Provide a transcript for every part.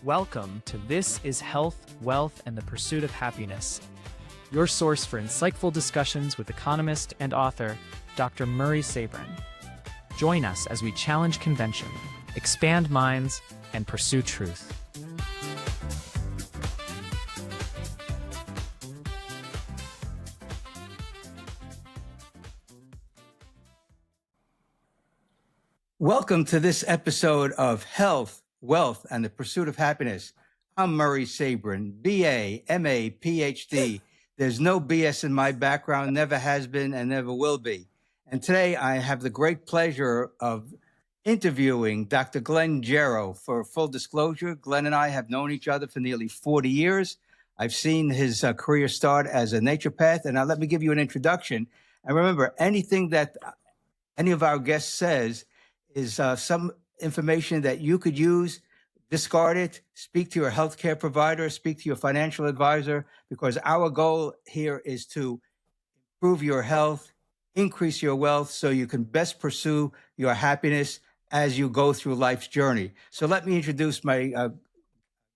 Welcome to This is Health, Wealth, and the Pursuit of Happiness, your source for insightful discussions with economist and author, Dr. Murray Sabrin. Join us as we challenge convention, expand minds, and pursue truth. Welcome to this episode of Health, Wealth, and the Pursuit of Happiness. I'm Murray Sabrin, BA, MA, PhD. There's no BS in my background, never has been and never will be. And today I have the great pleasure of interviewing Dr. Gero. For full disclosure, Glenn and I have known each other for nearly 40 years. I've seen his career start as a naturopath, and now let me give you an introduction. And remember, anything that any of our guests says is some information that you could use, discard it, speak to your healthcare provider, speak to your financial advisor, because our goal here is to improve your health, increase your wealth, so you can best pursue your happiness as you go through life's journey. So let me introduce my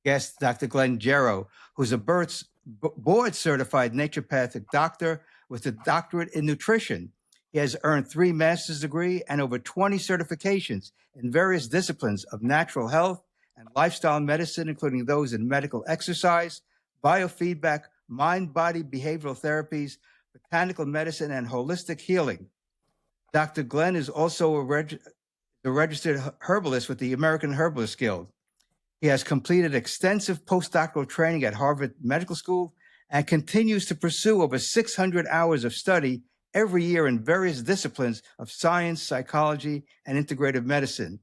guest, Dr. Gero, who's a board-certified naturopathic doctor with a doctorate in nutrition. He has earned 3 master's degrees and over 20 certifications in various disciplines of natural health and lifestyle medicine, including those in medical exercise, biofeedback, mind-body behavioral therapies, botanical medicine, and holistic healing. Dr. Glenn is also a registered herbalist with the American Herbalist Guild. He has completed extensive postdoctoral training at Harvard Medical School and continues to pursue over 600 hours of study every year in various disciplines of science, psychology, and integrative medicine.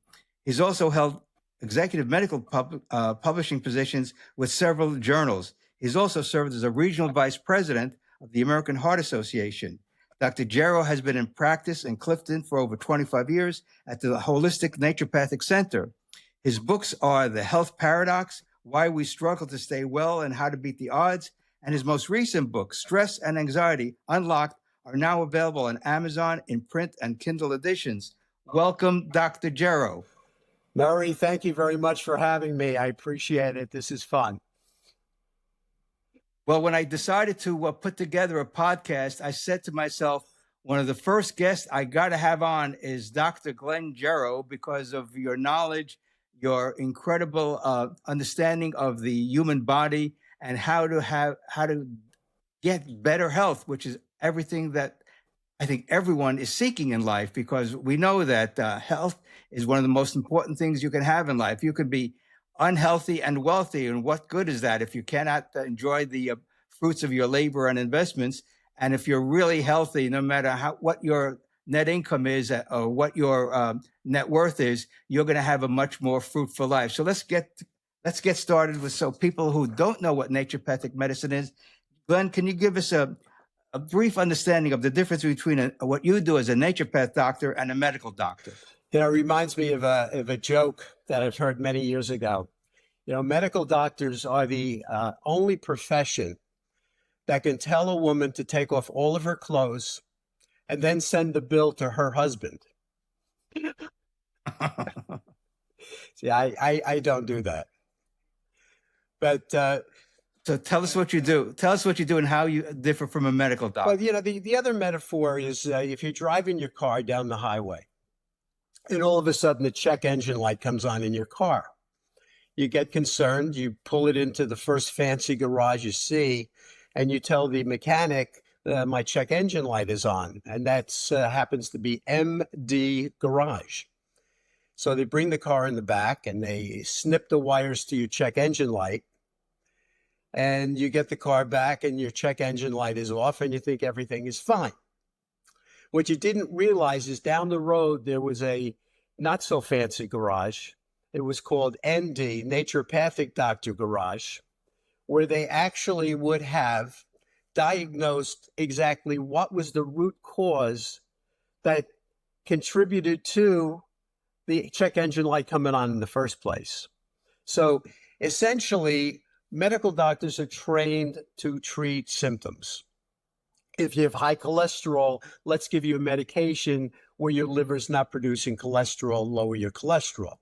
He's also held executive medical publishing positions with several journals. He's also served as a regional vice president of the American Heart Association. Dr. Gero has been in practice in Clifton for over 25 years at the Holistic Naturopathic Center. His books are The Health Paradox, Why We Struggle to Stay Well and How to Beat the Odds, and his most recent book, Stress and Anxiety Unlocked, are now available on Amazon in print and Kindle editions. Welcome, Dr. Gero. Murray, thank you very much for having me. I appreciate it. This is fun. Well, when I decided to put together a podcast, I said to myself, one of the first guests I got to have on is Dr. Gero, because of your knowledge, your incredible understanding of the human body and how to get better health, which is everything that I think everyone is seeking in life, because we know that health is one of the most important things you can have in life. You could be unhealthy and wealthy, and what good is that if you cannot enjoy the fruits of your labor and investments? And if you're really healthy, no matter what your net income is or what your net worth is, you're going to have a much more fruitful life. So let's get started with, so people who don't know what naturopathic medicine is, Glenn, can you give us a brief understanding of the difference between what you do as a naturopath doctor and a medical doctor? You know, it reminds me of a joke that I've heard many years ago. You know, medical doctors are the only profession that can tell a woman to take off all of her clothes and then send the bill to her husband. See, I don't do that. But so tell us what you do. Tell us what you do and how you differ from a medical doctor. Well, you know, the other metaphor is if you're driving your car down the highway and all of a sudden the check engine light comes on in your car. You get concerned, you pull it into the first fancy garage you see, and you tell the mechanic, my check engine light is on. And that happens to be MD Garage. So they bring the car in the back and they snip the wires to your check engine light. And you get the car back and your check engine light is off and you think everything is fine. What you didn't realize is down the road, there was a not so fancy garage. It was called ND, Naturopathic Doctor Garage, where they actually would have diagnosed exactly what was the root cause that contributed to the check engine light coming on in the first place. So essentially, medical doctors are trained to treat symptoms. If you have high cholesterol, let's give you a medication where your liver's not producing cholesterol, lower your cholesterol.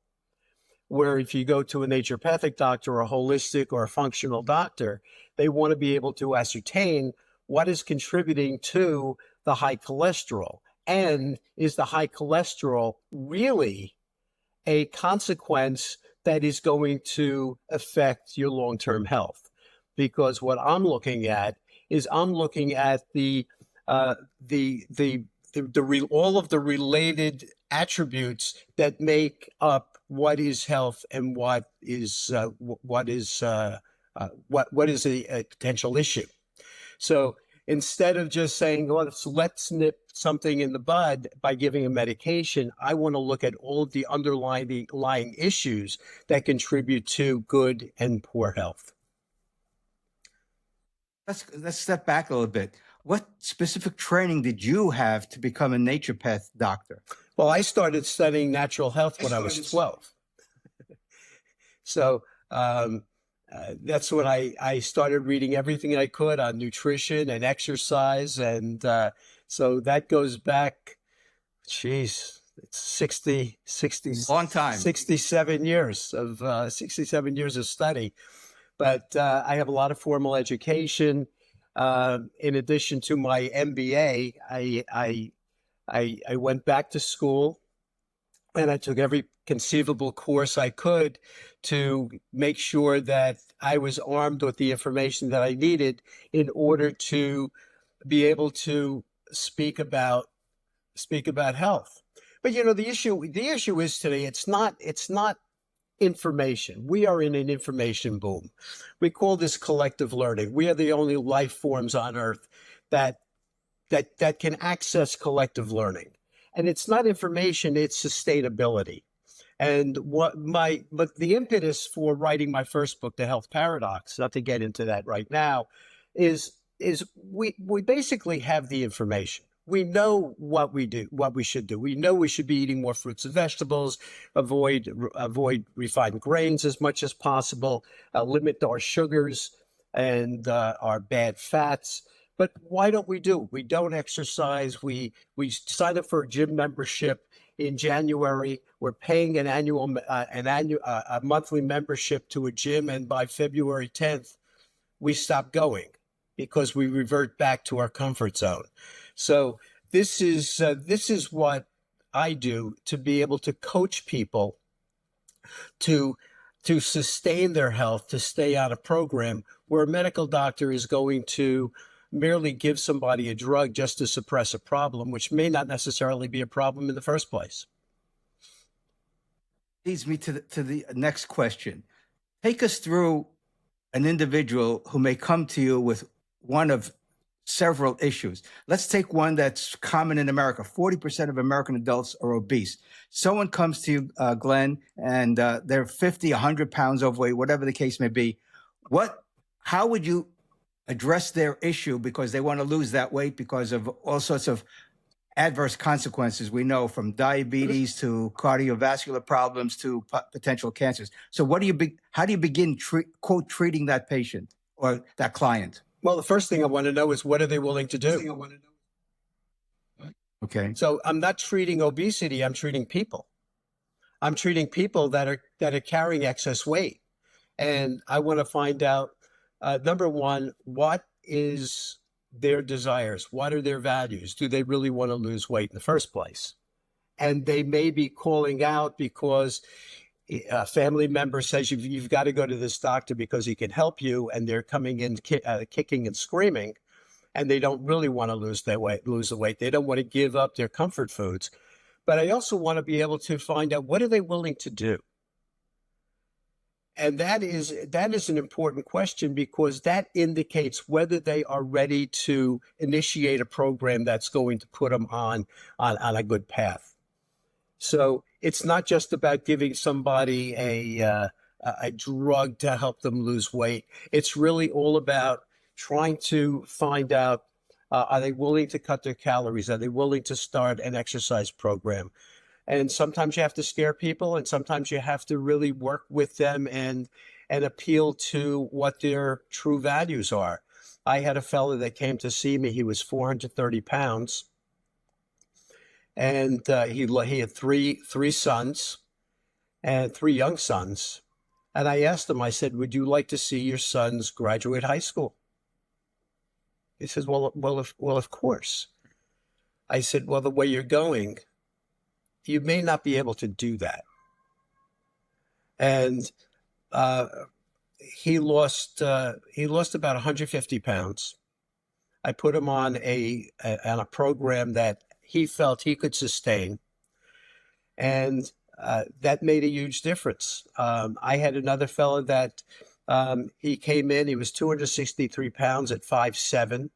Where if you go to a naturopathic doctor or a holistic or a functional doctor, they want to be able to ascertain what is contributing to the high cholesterol. And is the high cholesterol really a consequence that is going to affect your long-term health? Because what I'm looking at is I'm looking at all of the related attributes that make up what is health and what is a potential issue. So instead of just saying, let's nip something in the bud by giving a medication, I want to look at all of the underlying issues that contribute to good and poor health. Let's step back a little bit. What specific training did you have to become a naturopath doctor? Well, I started studying natural health when I was 12. So that's when I started reading everything I could on nutrition and exercise. And so that goes back, it's 60, Long time. 67 years of 67 years of study. But I have a lot of formal education. In addition to my MBA, I went back to school and I took every conceivable course I could to make sure that I was armed with the information that I needed in order to be able to speak about health. But the issue is today, it's not information. We are in an information boom. We call this collective learning. We are the only life forms on earth that can access collective learning. And it's not information, it's sustainability. And but the impetus for writing my first book, The Health Paradox, not to get into that right now, is we basically have the information. We know what we should do. We know we should be eating more fruits and vegetables, avoid refined grains as much as possible, limit our sugars and our bad fats. But why don't we do? We don't exercise. We sign up for a gym membership in January. We're paying a monthly membership to a gym, and by February 10th, we stop going because we revert back to our comfort zone. So this is what I do to be able to coach people to sustain their health, to stay on a program where a medical doctor is going to merely give somebody a drug just to suppress a problem, which may not necessarily be a problem in the first place. Leads me to the next question. Take us through an individual who may come to you with one of several issues. Let's take one that's common in America. 40% of American adults are obese. Someone comes to you, Glenn, and they're 50, 100 pounds overweight, whatever the case may be. How would you address their issue because they want to lose that weight because of all sorts of adverse consequences we know, from diabetes to cardiovascular problems to potential cancers? So how do you begin quote treating that patient or that client? Well, the first thing I want to know is, what are they willing to do? Okay. So I'm not treating obesity, I'm treating people. I'm treating people that are carrying excess weight. And I want to find out, number one, what is their desires? What are their values? Do they really want to lose weight in the first place? And they may be calling out because a family member says you've got to go to this doctor because he can help you, and they're coming in kicking and screaming, and they don't really want to lose the weight. They don't want to give up their comfort foods. But I also want to be able to find out, what are they willing to do? And that is an important question, because that indicates whether they are ready to initiate a program that's going to put them on a good path. So it's not just about giving somebody a drug to help them lose weight. It's really all about trying to find out, are they willing to cut their calories? Are they willing to start an exercise program? And sometimes you have to scare people, and sometimes you have to really work with them and appeal to what their true values are. I had a fellow that came to see me. He was 430 pounds, and he had three sons, and 3 young sons. And I asked him, I said, would you like to see your sons graduate high school? He says, well, of course. I said, well, the way you're going, you may not be able to do that. And he lost about 150 pounds. I put him on a program that he felt he could sustain, and that made a huge difference. I had another fellow that he came in. He was 263 pounds at 5'7".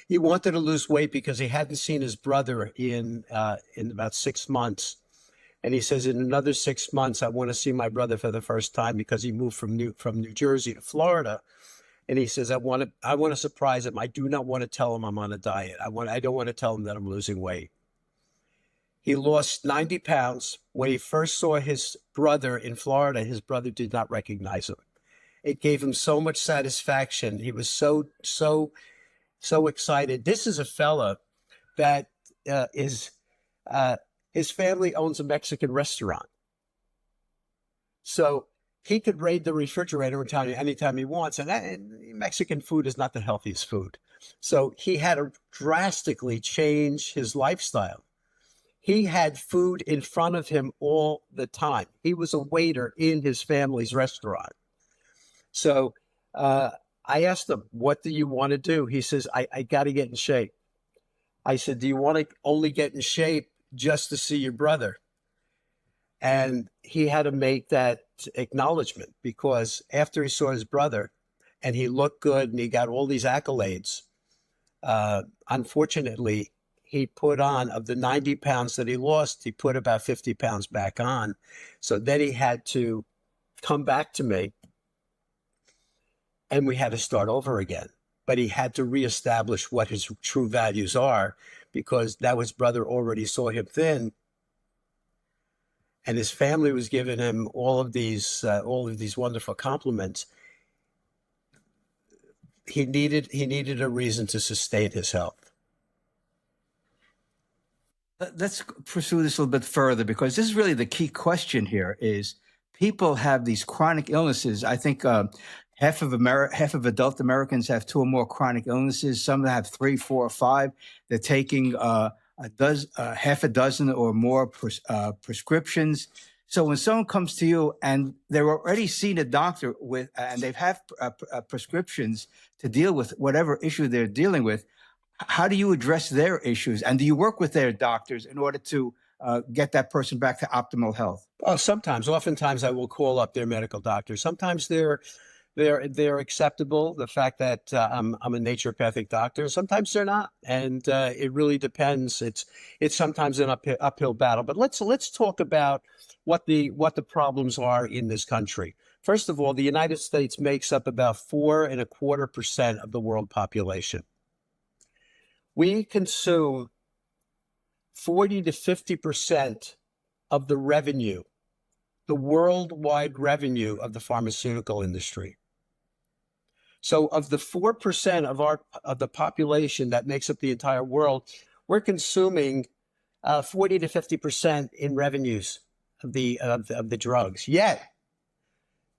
He wanted to lose weight because he hadn't seen his brother in about 6 months. And he says, in another 6 months, I want to see my brother for the first time, because he moved from New Jersey to Florida. And he says, I want to surprise him. I do not want to tell him I'm on a diet. I don't want to tell him that I'm losing weight. He lost 90 pounds. When he first saw his brother in Florida, his brother did not recognize him. It gave him so much satisfaction. He was so excited. This is a fella that his family owns a Mexican restaurant. So he could raid the refrigerator anytime he wants. And Mexican food is not the healthiest food. So he had to drastically change his lifestyle. He had food in front of him all the time. He was a waiter in his family's restaurant. So I asked him, what do you want to do? He says, I got to get in shape. I said, do you want to only get in shape just to see your brother? And he had to make that acknowledgement, because after he saw his brother and he looked good and he got all these accolades, unfortunately, he put on, of the 90 pounds that he lost, he put about 50 pounds back on. So then he had to come back to me, and we had to start over again. But he had to reestablish what his true values are, because now his brother already saw him thin, and his family was giving him all of these wonderful compliments. He needed a reason to sustain his health. Let's pursue this a little bit further, because this is really the key question here. Is people have these chronic illnesses. I think half of adult Americans have 2 or more chronic illnesses. Some have 3, 4, or 5. They're taking half a dozen or more prescriptions. So when someone comes to you and they're already seen a doctor and they've had prescriptions to deal with whatever issue they're dealing with, how do you address their issues? And do you work with their doctors in order to get that person back to optimal health? Oh, oftentimes I will call up their medical doctor. Sometimes they're acceptable, the fact that I'm a naturopathic doctor. Sometimes they're not, and it really depends. It's sometimes an uphill battle. But let's talk about what the problems are in this country. First of all, the United States makes up about 4.25% of the world population. We consume 40 to 50% of the revenue, the worldwide revenue of the pharmaceutical industry. So of the 4% of the population that makes up the entire world, we're consuming 40 to 50% in revenues of the drugs. Yet,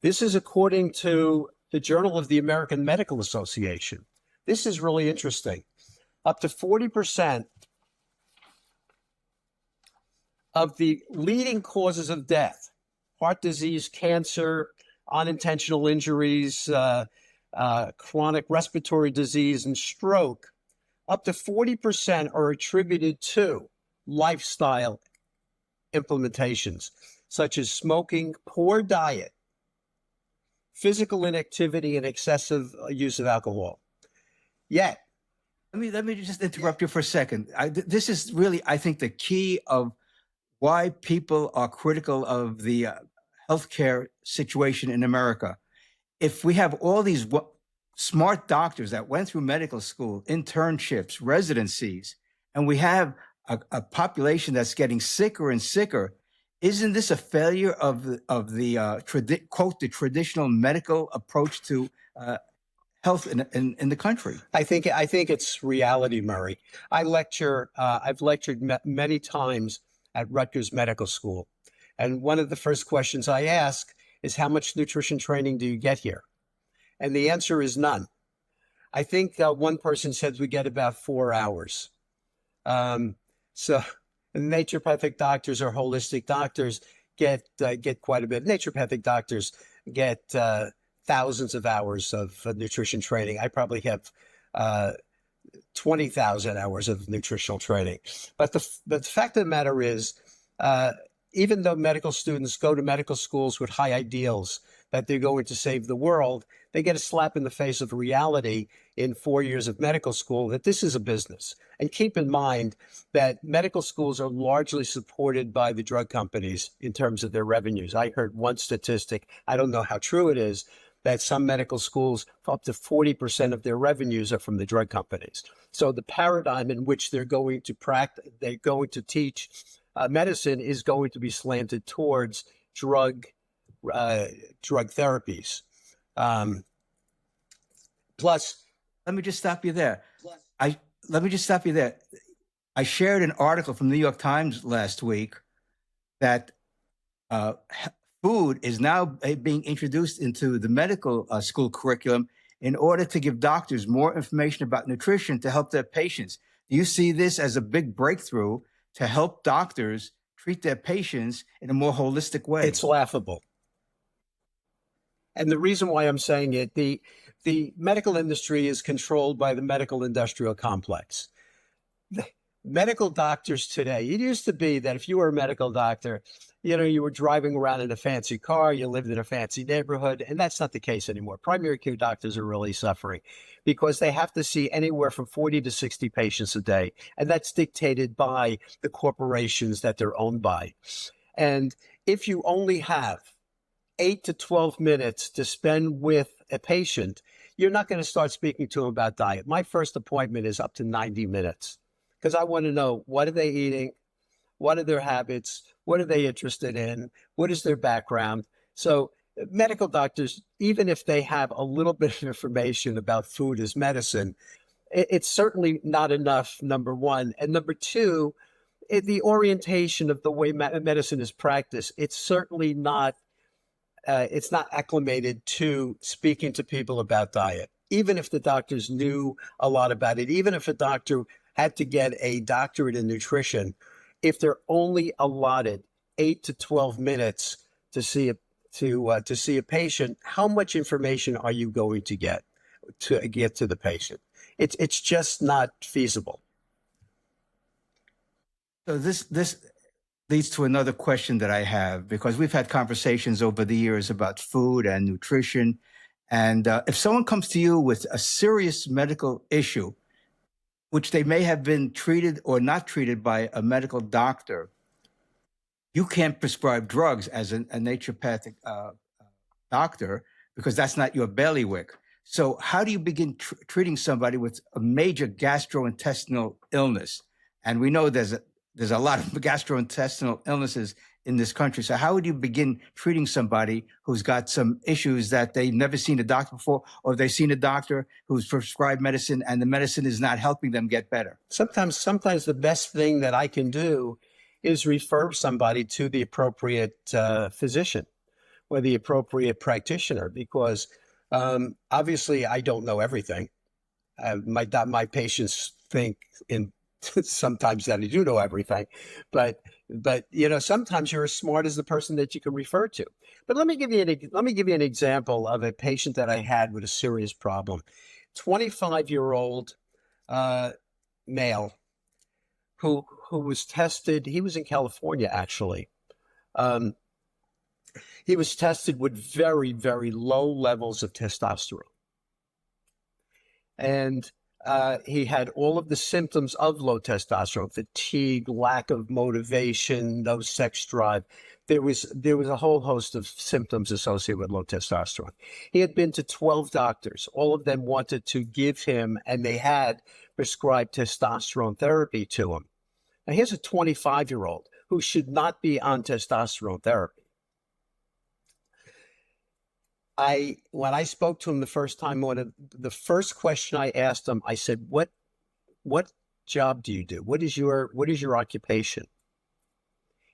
this is according to the Journal of the American Medical Association. This is really interesting. Up to 40% of the leading causes of death, heart disease, cancer, unintentional injuries, chronic respiratory disease, and stroke, up to 40% are attributed to lifestyle implementations, such as smoking, poor diet, physical inactivity, and excessive use of alcohol. Yet, let me just interrupt you for a second. This is really, I think, the key of why people are critical of the healthcare situation in America. If we have all these smart doctors that went through medical school, internships, residencies, and we have a population that's getting sicker and sicker, isn't this a failure of the quote, the traditional medical approach to health in the country? I think it's reality, Murray. I've lectured many times at Rutgers Medical School, And one of the first questions I ask is, how much nutrition training do you get here? And the answer is none. I think one person said we get about 4 hours. So naturopathic doctors or holistic doctors get quite a bit. Naturopathic doctors get thousands of hours of nutrition training. I probably have 20,000 hours of nutritional training. But the fact of the matter is, even though medical students go to medical schools with high ideals that they're going to save the world, they get a slap in the face of reality in 4 years of medical school that this is a business. And keep in mind that medical schools are largely supported by the drug companies in terms of their revenues. I heard one statistic, I don't know how true it is, that some medical schools, up to 40% of their revenues are from the drug companies. So the paradigm in which they're going to teach medicine is going to be slanted towards drug therapies. Plus, let me just stop you there. I shared an article from the New York Times last week that food is now being introduced into the medical school curriculum in order to give doctors more information about nutrition to help their patients. Do you see this as a big breakthrough to help doctors treat their patients in a more holistic way? It's laughable. And the reason why I'm saying it, the medical industry is controlled by the medical industrial complex. The medical doctors today, it used to be that if you were a medical doctor, you were driving around in a fancy car, you lived in a fancy neighborhood, and that's not the case anymore. Primary care doctors are really suffering because they have to see anywhere from 40 to 60 patients a day, and that's dictated by the corporations that they're owned by. And if you only have 8 to 12 minutes to spend with a patient, you're not going to start speaking to them about diet. My first appointment is up to 90 minutes because I want to know, what are they eating? What are their habits? What are they interested in? What is their background? So medical doctors, even if they have a little bit of information about food as medicine, it's certainly not enough, number one. And number two, the orientation of the way medicine is practiced, it's certainly not it's not acclimated to speaking to people about diet. Even if the doctors knew a lot about it, even if a doctor had to get a doctorate in nutrition, if they're only allotted 8 to 12 minutes to see a patient, how much information are you going to get to the patient? It's just not feasible. So this leads to another question that I have, because we've had conversations over the years about food and nutrition. And if someone comes to you with a serious medical issue, which they may have been treated or not treated by a medical doctor, you can't prescribe drugs as a naturopathic doctor because that's not your bailiwick. So how do you begin treating somebody with a major gastrointestinal illness? And we know there's a lot of gastrointestinal illnesses in this country. So how would you begin treating somebody who's got some issues that they've never seen a doctor before, or they've seen a doctor who's prescribed medicine and the medicine is not helping them get better? Sometimes the best thing that I can do is refer somebody to the appropriate physician or the appropriate practitioner, because obviously I don't know everything. My patients think sometimes that I do know everything, but sometimes you're as smart as the person that you can refer to. But let me give you an example of a patient that I had with a serious problem. 25-year-old male who was tested. He was in California, actually. He was tested with very, very low levels of testosterone, and he had all of the symptoms of low testosterone: fatigue, lack of motivation, no sex drive. There was a whole host of symptoms associated with low testosterone. He had been to 12 doctors. All of them wanted to give him, and they had prescribed testosterone therapy to him. Now, here's a 25-year-old who should not be on testosterone therapy. When I spoke to him the first time, the first question I asked him, I said, "What job do you do? What is your occupation?"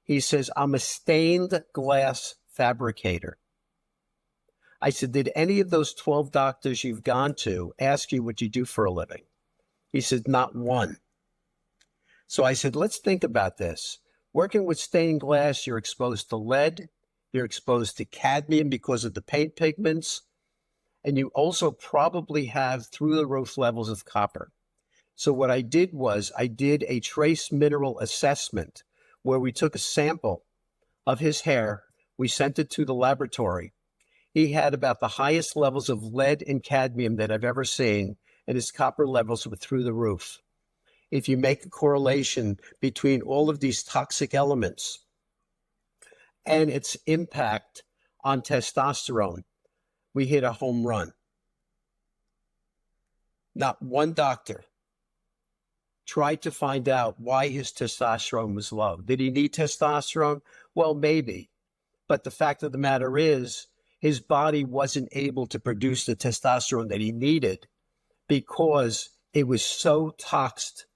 He says, I'm a stained glass fabricator. I said, did any of those 12 doctors you've gone to ask you what you do for a living? He said, not one. So I said, let's think about this. Working with stained glass, you're exposed to lead, you're exposed to cadmium because of the paint pigments, and you also probably have through the roof levels of copper. So what I did was I did a trace mineral assessment where we took a sample of his hair, we sent it to the laboratory. He had about the highest levels of lead and cadmium that I've ever seen, and his copper levels were through the roof. If you make a correlation between all of these toxic elements and its impact on testosterone, we hit a home run. Not one doctor tried to find out why his testosterone was low. Did he need testosterone? Well, maybe. But the fact of the matter is, his body wasn't able to produce the testosterone that he needed because it was so toxed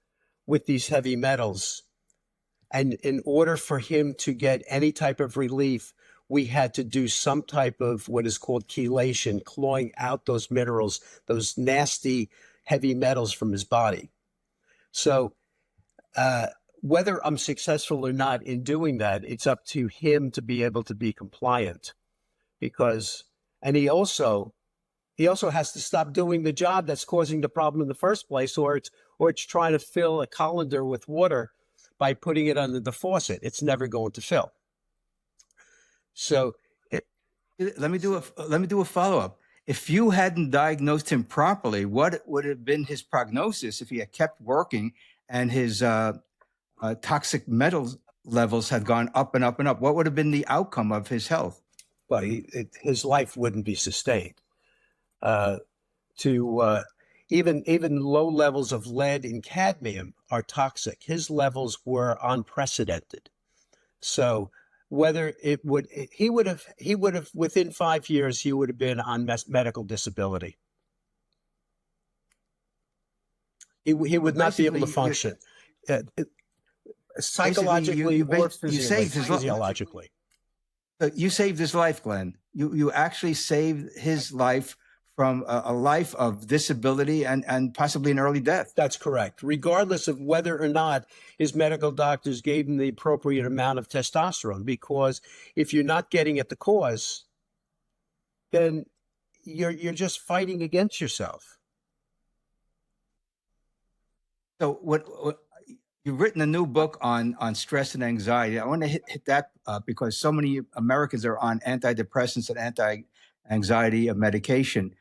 with these heavy metals. And in order for him to get any type of relief, we had to do some type of what is called chelation, clawing out those minerals, those nasty heavy metals from his body. So whether I'm successful or not in doing that, it's up to him to be able to be compliant. And he also has to stop doing the job that's causing the problem in the first place, or it's trying to fill a colander with water by putting it under the faucet. It's never going to fill. So let me do a follow-up. If you hadn't diagnosed him properly, what would have been his prognosis if he had kept working and his toxic metals levels had gone up and up and up? What would have been the outcome of his health? Well, his life wouldn't be sustained. Even low levels of lead and cadmium are toxic. His levels were unprecedented. So whether he would have within 5 years, he would have been on medical disability. He would not be able to function psychologically or physiologically. You saved his life, Glenn. You actually saved his life from a life of disability and possibly an early death. That's correct. Regardless of whether or not his medical doctors gave him the appropriate amount of testosterone, because if you're not getting at the cause, then you're just fighting against yourself. So what you've written a new book on stress and anxiety. I want to hit that because so many Americans are on antidepressants and anti-anxiety medication.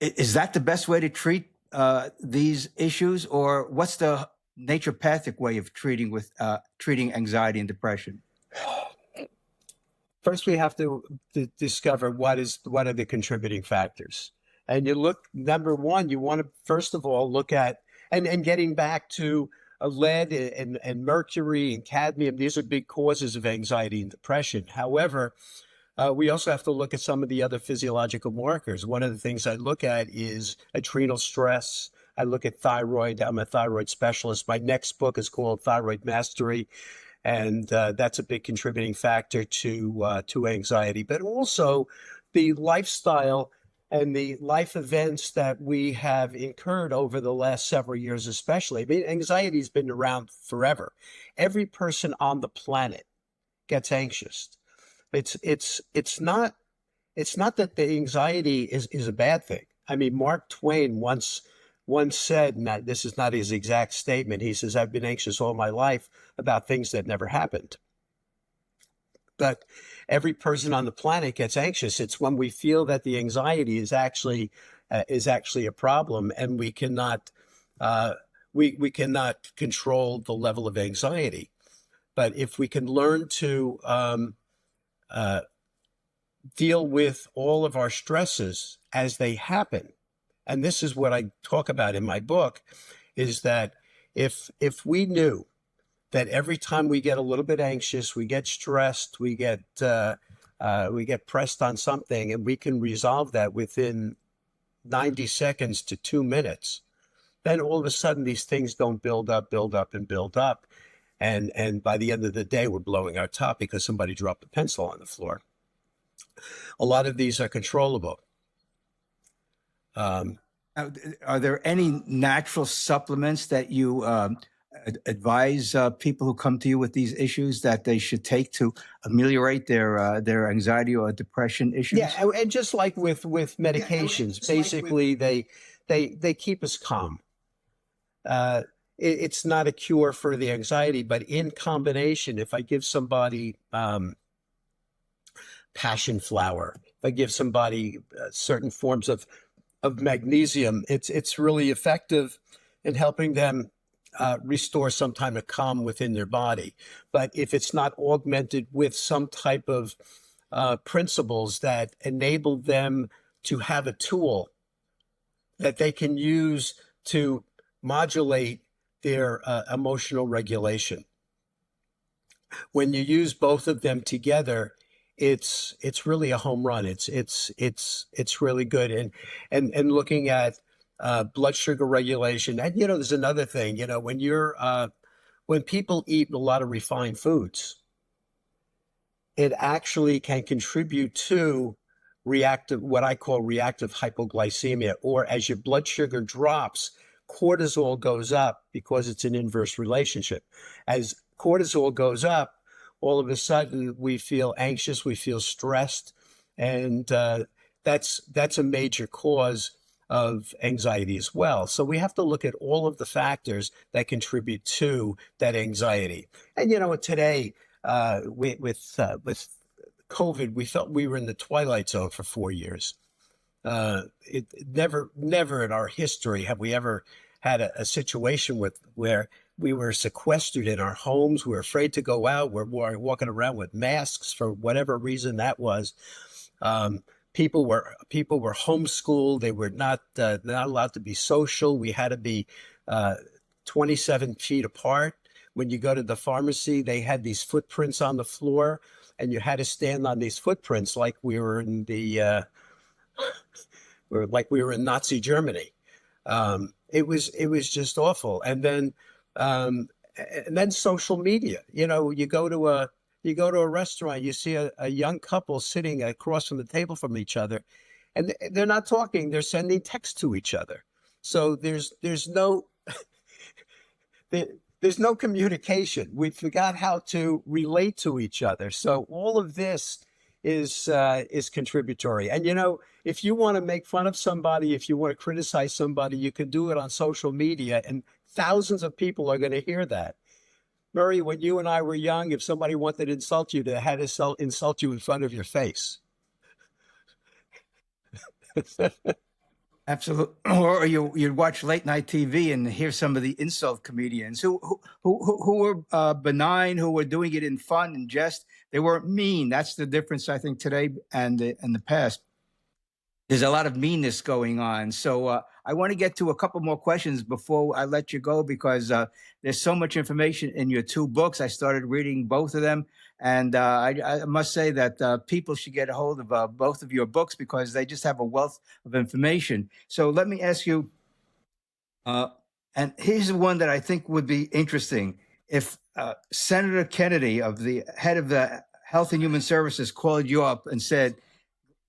Is that the best way to treat these issues, or what's the naturopathic way of treating anxiety and depression? First, we have to discover what are the contributing factors. And number one, you want to first of all look at and getting back to lead and mercury and cadmium. These are big causes of anxiety and depression. However, we also have to look at some of the other physiological markers. One of the things I look at is adrenal stress. I look at thyroid. I'm a thyroid specialist. My next book is called Thyroid Mastery, and that's a big contributing factor to anxiety. But also the lifestyle and the life events that we have incurred over the last several years, especially. I mean, anxiety has been around forever. Every person on the planet gets anxious. It's not that the anxiety is a bad thing. I mean, Mark Twain once said, and this is not his exact statement, he says, I've been anxious all my life about things that never happened. But every person on the planet gets anxious. It's when we feel that the anxiety is actually a problem, and we cannot we cannot control the level of anxiety. But if we can learn to deal with all of our stresses as they happen, and this is what I talk about in my book, is that if we knew that every time we get a little bit anxious, we get stressed, we get pressed on something, and we can resolve that within 90 seconds to 2 minutes, then all of a sudden these things don't build up, and build up. And by the end of the day, we're blowing our top because somebody dropped a pencil on the floor. A lot of these are controllable. Are there any natural supplements that you advise people who come to you with these issues that they should take to ameliorate their anxiety or depression issues? Yeah, and just like with medications, basically they keep us calm. It's not a cure for the anxiety, but in combination, if I give somebody passion flower, if I give somebody certain forms of magnesium, it's really effective in helping them restore some type of calm within their body. But if it's not augmented with some type of principles that enable them to have a tool that they can use to modulate their emotional regulation, when you use both of them together, it's really a home run. It's really good. And looking at blood sugar regulation, and there's another thing. When people eat a lot of refined foods, it actually can contribute to what I call reactive hypoglycemia, or as your blood sugar drops, cortisol goes up because it's an inverse relationship. As cortisol goes up, all of a sudden we feel anxious, we feel stressed, and that's a major cause of anxiety as well. So we have to look at all of the factors that contribute to that anxiety. And today with COVID, we felt we were in the twilight zone for 4 years. Never in our history have we ever had a situation where we were sequestered in our homes. We were afraid to go out. We're walking around with masks for whatever reason that was. People were homeschooled. They were not allowed to be social. We had to be 27 feet apart. When you go to the pharmacy, they had these footprints on the floor, and you had to stand on these footprints like we were in Nazi Germany. It was just awful. And then social media. You go to a restaurant, you see a young couple sitting across from the table from each other, and they're not talking, they're sending text to each other. So there's no there's no communication. We forgot how to relate to each other. So all of this is contributory. And if you want to make fun of somebody, if you want to criticize somebody, you can do it on social media, and thousands of people are going to hear that. Murray, when you and I were young, if somebody wanted to insult you, they had to insult you in front of your face. Absolutely. Or you'd watch late night TV and hear some of the insult comedians who were benign, who were doing it in fun and jest. They weren't mean. That's the difference, I think, today and in the past. There's a lot of meanness going on. So I want to get to a couple more questions before I let you go, because there's so much information in your two books. I started reading both of them. And I must say that people should get a hold of both of your books, because they just have a wealth of information. So let me ask you, and here's the one that I think would be interesting. If Senator Kennedy, the head of the Health and Human Services, called you up and said,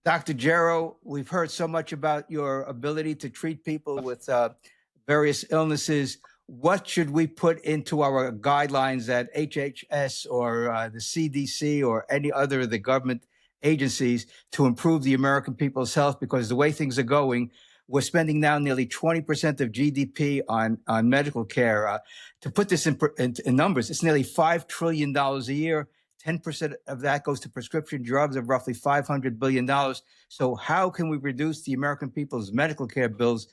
Dr. Gero, we've heard so much about your ability to treat people with various illnesses. What should we put into our guidelines at HHS or the CDC or any other of the government agencies to improve the American people's health? Because the way things are going, we're spending now nearly 20% of GDP on medical care. To put this in numbers, it's nearly $5 trillion a year. 10% of that goes to prescription drugs of roughly $500 billion. So how can we reduce the American people's medical care bills,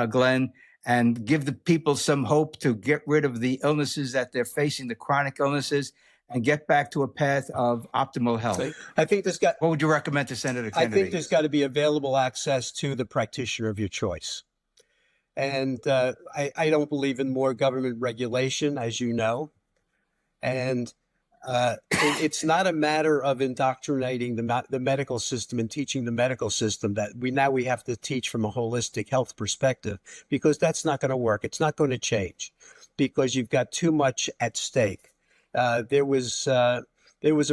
Glenn, and give the people some hope to get rid of the illnesses that they're facing, the chronic illnesses, and get back to a path of optimal health? I think what would you recommend to Senator Kennedy? I think there's got to be available access to the practitioner of your choice. And I don't believe in more government regulation, as you know. And it's not a matter of indoctrinating the medical system and teaching the medical system that we have to teach from a holistic health perspective, because that's not going to work. It's not going to change, because you've got too much at stake. There was a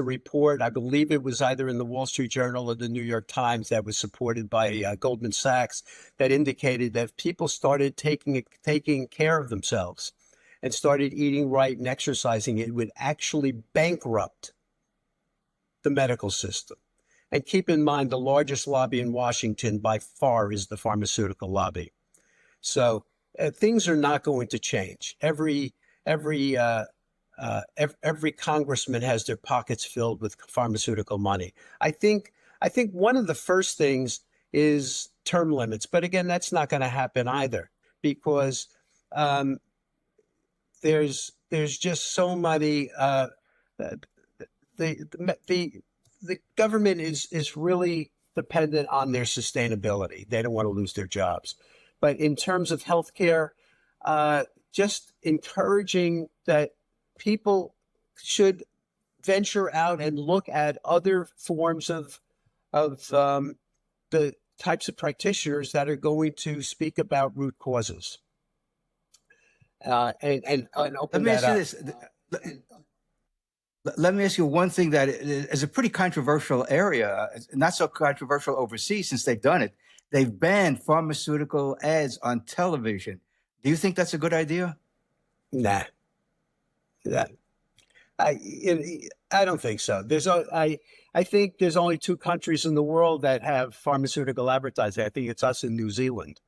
report, I believe it was either in the Wall Street Journal or the New York Times, that was supported by Goldman Sachs, that indicated that if people started taking care of themselves and started eating right and exercising, it would actually bankrupt the medical system. And keep in mind, the largest lobby in Washington by far is the pharmaceutical lobby. So things are not going to change. Every congressman has their pockets filled with pharmaceutical money. I think one of the first things is term limits, but again, that's not going to happen either, because there's just so many. The government is really dependent on their sustainability. They don't want to lose their jobs. But in terms of healthcare, just encouraging that people should venture out and look at other forms of the types of practitioners that are going to speak about root causes, and open that up. Let me ask you one thing that is a pretty controversial area, not so controversial overseas since they've done it. They've banned pharmaceutical ads on television. Do you think that's a good idea? Nah. I don't think so. I think there's only two countries in the world that have pharmaceutical advertising. I think it's us and New Zealand.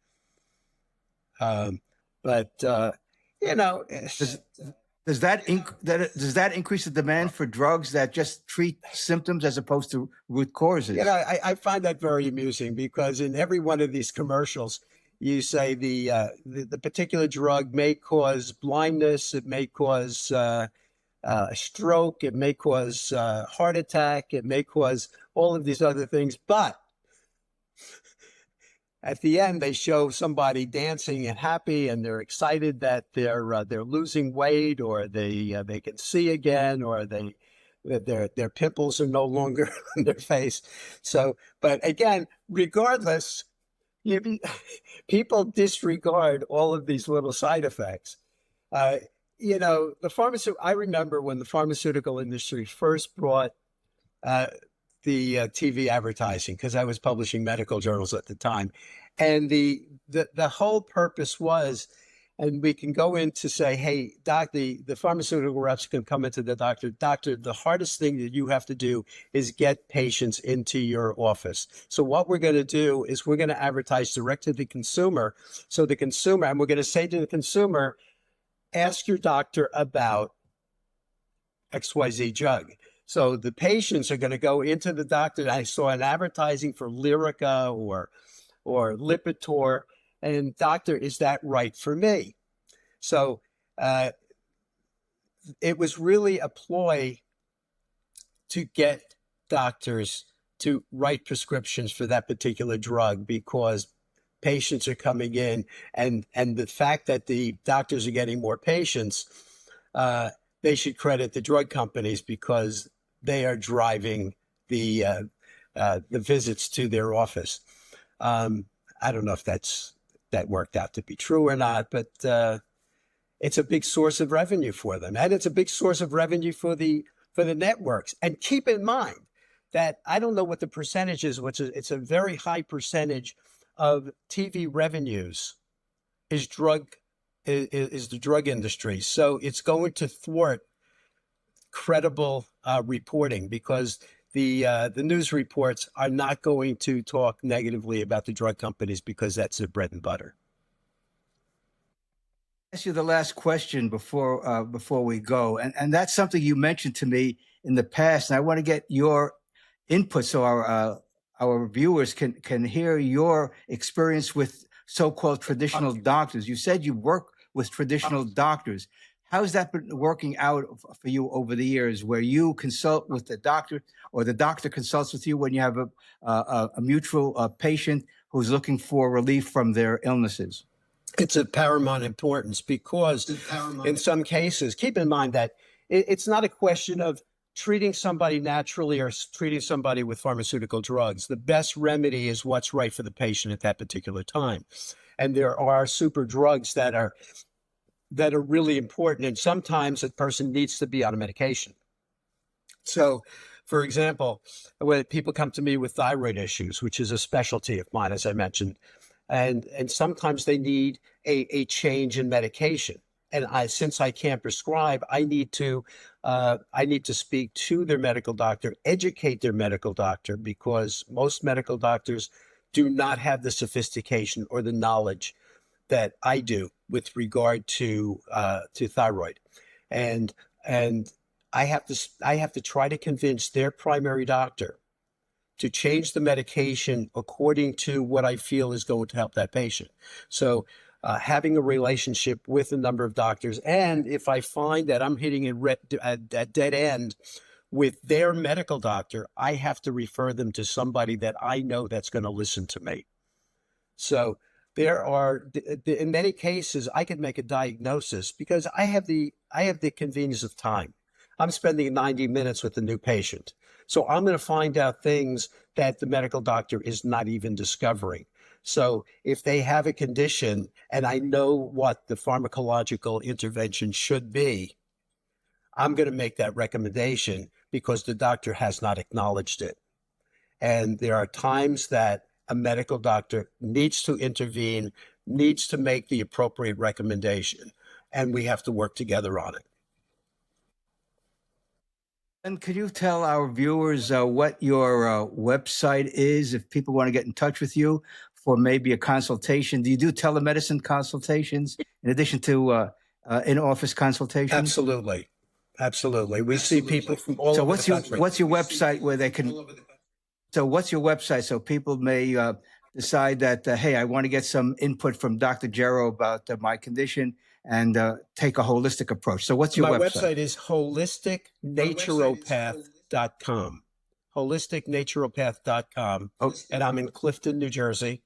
Does that increase the demand for drugs that just treat symptoms as opposed to root causes? I find that very amusing, because in every one of these commercials, you say the particular drug may cause blindness, it may cause a stroke, it may cause heart attack, it may cause all of these other things, but at the end, they show somebody dancing and happy, and they're excited that they're losing weight, or they can see again, or their pimples are no longer on their face. So, but again, regardless, people disregard all of these little side effects. I remember when the pharmaceutical industry first brought the TV advertising, because I was publishing medical journals at the time. And the whole purpose was, and we can go in to say, hey, doc, the pharmaceutical reps can come into the doctor. Doctor, the hardest thing that you have to do is get patients into your office. So what we're going to do is we're going to advertise direct to the consumer. So the consumer, and we're going to say to the consumer, ask your doctor about XYZ drug. So the patients are going to go into the doctor. I saw an advertising for Lyrica or Lipitor, and doctor, is that right for me? So it was really a ploy to get doctors to write prescriptions for that particular drug, because patients are coming in, and the fact that the doctors are getting more patients, they should credit the drug companies, because they are driving the visits to their office. I don't know if that worked out to be true or not, but it's a big source of revenue for them, and it's a big source of revenue for the networks. And keep in mind that I don't know what the percentage is, which it's a very high percentage of TV revenues is the drug industry. So it's going to thwart credible reporting, because the news reports are not going to talk negatively about the drug companies, because that's their bread and butter. I'll ask you the last question before we go, and that's something you mentioned to me in the past, and I want to get your input so our viewers can hear your experience with so-called traditional doctors. You said you work with traditional doctors. How's that been working out for you over the years, where you consult with the doctor, or the doctor consults with you when you have a mutual patient who's looking for relief from their illnesses? It's of paramount importance, because in some cases, keep in mind that it's not a question of treating somebody naturally or treating somebody with pharmaceutical drugs. The best remedy is what's right for the patient at that particular time. And there are super drugs that are that are really important. And sometimes a person needs to be on a medication. So, for example, when people come to me with thyroid issues, which is a specialty of mine, as I mentioned, and sometimes they need a change in medication. And since I can't prescribe, I need to speak to their medical doctor, educate their medical doctor, because most medical doctors do not have the sophistication or the knowledge that I do with regard to thyroid, and and I have to try to convince their primary doctor to change the medication according to what I feel is going to help that patient. So having a relationship with a number of doctors, and if I find that I'm hitting a dead end with their medical doctor, I have to refer them to somebody that I know that's going to listen to me. So there are, in many cases, I can make a diagnosis because I have the convenience of time. I'm spending 90 minutes with a new patient. So I'm going to find out things that the medical doctor is not even discovering. So if they have a condition and I know what the pharmacological intervention should be, I'm going to make that recommendation because the doctor has not acknowledged it. And there are times that a medical doctor needs to intervene, needs to make the appropriate recommendation, and we have to work together on it. And could you tell our viewers what your website is if people want to get in touch with you for maybe a consultation? Do you do telemedicine consultations in addition to in-office consultations? Absolutely. Absolutely. We see people from all over the country. What's your website where they can... So what's your website so people may decide that, hey, I want to get some input from Dr. Gero about my condition and take a holistic approach. So what's your website? My website is holisticnaturopath.com. Holisticnaturopath.com. Oh. And I'm in Clifton, New Jersey.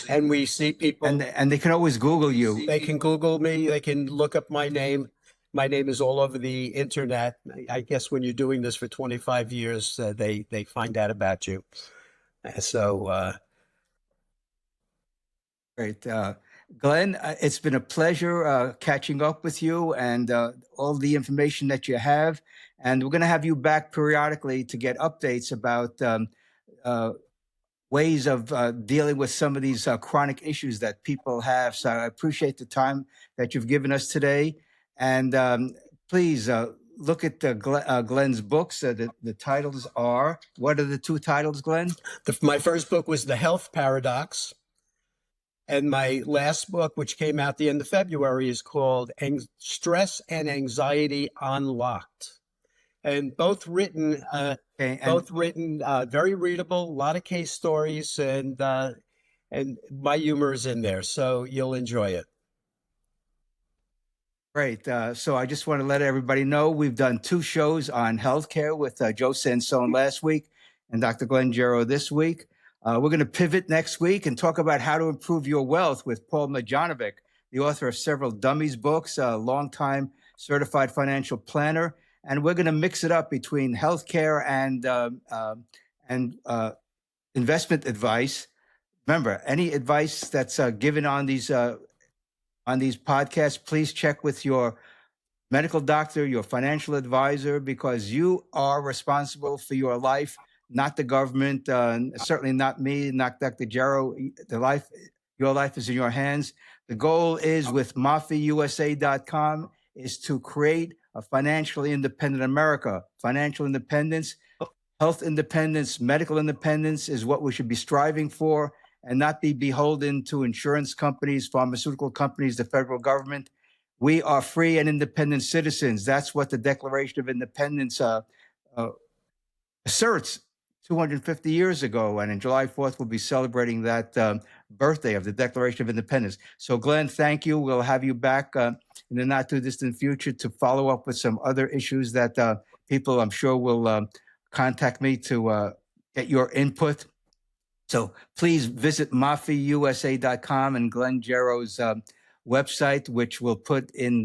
And we see people. And they can always Google you. They can Google me. They can look up my name. My name is all over the internet. I guess when you're doing this for 25 years, they find out about you. So, great. Glenn, it's been a pleasure catching up with you and all the information that you have. And we're going to have you back periodically to get updates about ways of dealing with some of these chronic issues that people have. So I appreciate the time that you've given us today. And please look at Glenn's books. The titles are, what are the two titles, Glenn? My first book was The Health Paradox. And my last book, which came out the end of February, is called Stress and Anxiety Unlocked. And both written, very readable, a lot of case stories, and my humor is in there. So you'll enjoy it. Great. So I just want to let everybody know we've done 2 shows on healthcare with Joe Sansone last week and Dr. Glenn Gero this week. We're going to pivot next week and talk about how to improve your wealth with Paul Majanovic, the author of several Dummies books, a longtime certified financial planner. And we're going to mix it up between healthcare and investment advice. Remember, any advice that's given on these podcasts, please check with your medical doctor, your financial advisor, because you are responsible for your life, not the government, certainly not me, not Dr. Gero. Your life is in your hands. The goal is with MafiUSA.com is to create a financially independent America. Financial independence, health independence, medical independence is what we should be striving for, and not be beholden to insurance companies, pharmaceutical companies, the federal government. We are free and independent citizens. That's what the Declaration of Independence asserts 250 years ago. And on July 4th, we'll be celebrating that birthday of the Declaration of Independence. So, Glenn, thank you. We'll have you back in the not too distant future to follow up with some other issues that people, I'm sure, will contact me to get your input. So please visit MafiUSA.com and Glenn Gero's website, which we'll put in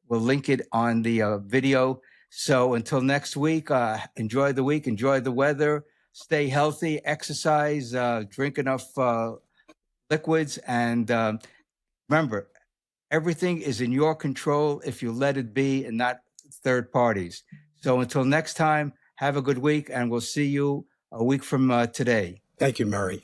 we'll link it on the video. So until next week, enjoy the week, enjoy the weather, stay healthy, exercise, drink enough liquids, and remember, Everything is in your control if you let it be and not third parties. So until next time, have a good week, and we'll see you a week from today. Thank you, Murray.